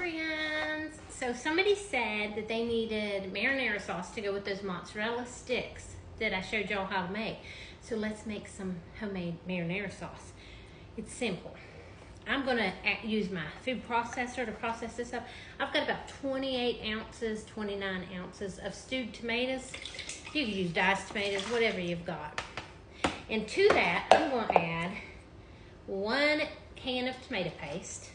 friends. So somebody said that they needed marinara sauce to go with those mozzarella sticks that I showed y'all how to make. So let's make some homemade marinara sauce. It's simple. I'm gonna use my food processor to process this up. I've got about 28 ounces, 29 ounces of stewed tomatoes. You can use diced tomatoes, whatever you've got. And to that, I'm gonna add 1 can of tomato paste.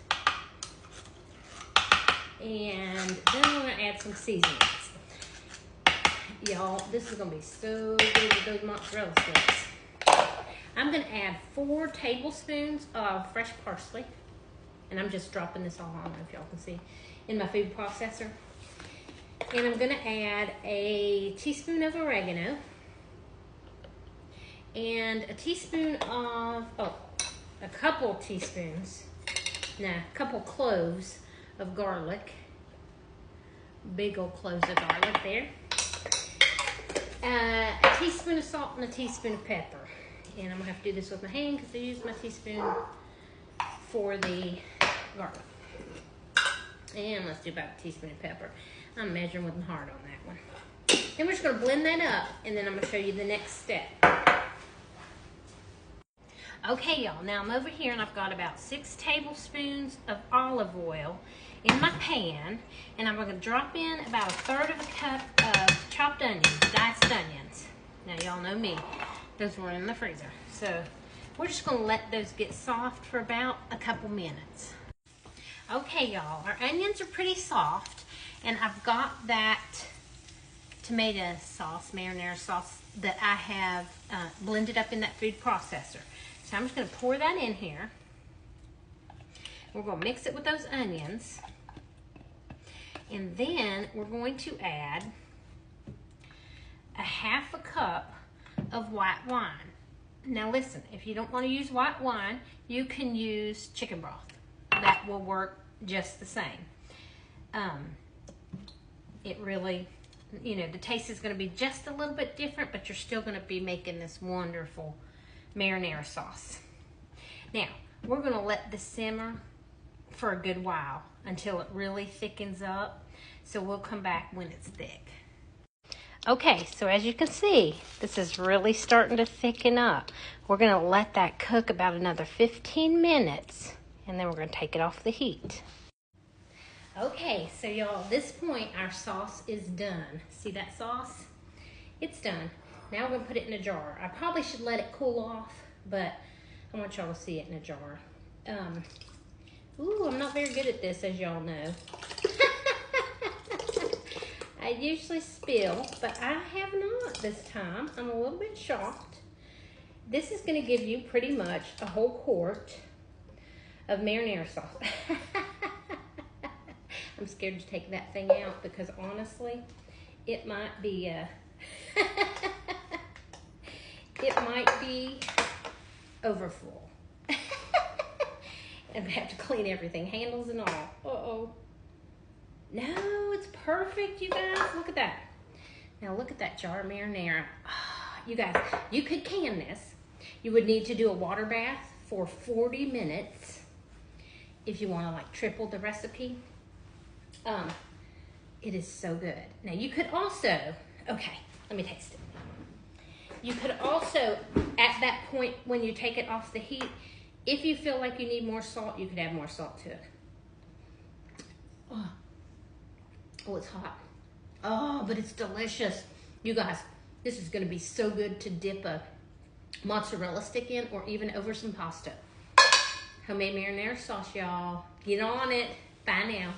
And then I'm gonna add some seasonings. Y'all, this is gonna be so good with those mozzarella sticks. I'm gonna add 4 tablespoons of fresh parsley. And I'm just dropping this all, I don't know if y'all can see, in my food processor. And I'm gonna add a teaspoon of oregano. And a teaspoon of, a couple cloves of garlic. Big old cloves of garlic there. A teaspoon of salt and a teaspoon of pepper. And I'm gonna have to do this with my hand because I used my teaspoon for the garlic. And let's do about a teaspoon of pepper. I'm measuring with my heart on that one. Then we're just gonna blend that up, and then I'm gonna show you the next step. Okay, y'all, now I'm over here and I've got about 6 tablespoons of olive oil in my pan, and I'm gonna drop in about 1/3 of a cup of chopped onions, diced onions. Now y'all know me, those were in the freezer. So we're just gonna let those get soft for about a couple minutes. Okay, y'all, our onions are pretty soft, and I've got that tomato sauce, marinara sauce, that I have blended up in that food processor. So I'm just gonna pour that in here. We're gonna mix it with those onions. And then we're going to add a 1/2 cup of white wine. Now listen, if you don't wanna use white wine, you can use chicken broth. That will work just the same. It really, the taste is gonna be just a little bit different, but you're still gonna be making this wonderful marinara sauce. Now, we're gonna let this simmer for a good while until it really thickens up. So we'll come back when it's thick. Okay, so as you can see, this is really starting to thicken up. We're gonna let that cook about another 15 minutes, and then we're gonna take it off the heat. Okay, so y'all, at this point, our sauce is done. See that sauce? It's done. Now we're gonna put it in a jar. I probably should let it cool off, but I want y'all to see it in a jar. Ooh, I'm not very good at this, as y'all know. I usually spill, but I have not this time. I'm a little bit shocked. This is gonna give you pretty much a whole quart of marinara sauce. I'm scared to take that thing out because honestly, it might be overfull. And I have to clean everything, handles and all. Uh-oh. No, it's perfect, you guys. Look at that. Now look at that jar of marinara. Oh, you guys, you could can this. You would need to do a water bath for 40 minutes if you want to like triple the recipe. It is so good. Now you could also, okay, let me taste it. You could also, at that point when you take it off the heat, if you feel like you need more salt, you could add more salt to it. Oh, it's hot. Oh, but it's delicious. You guys, this is gonna be so good to dip a mozzarella stick in or even over some pasta. Homemade marinara sauce, y'all. Get on it. Bye now.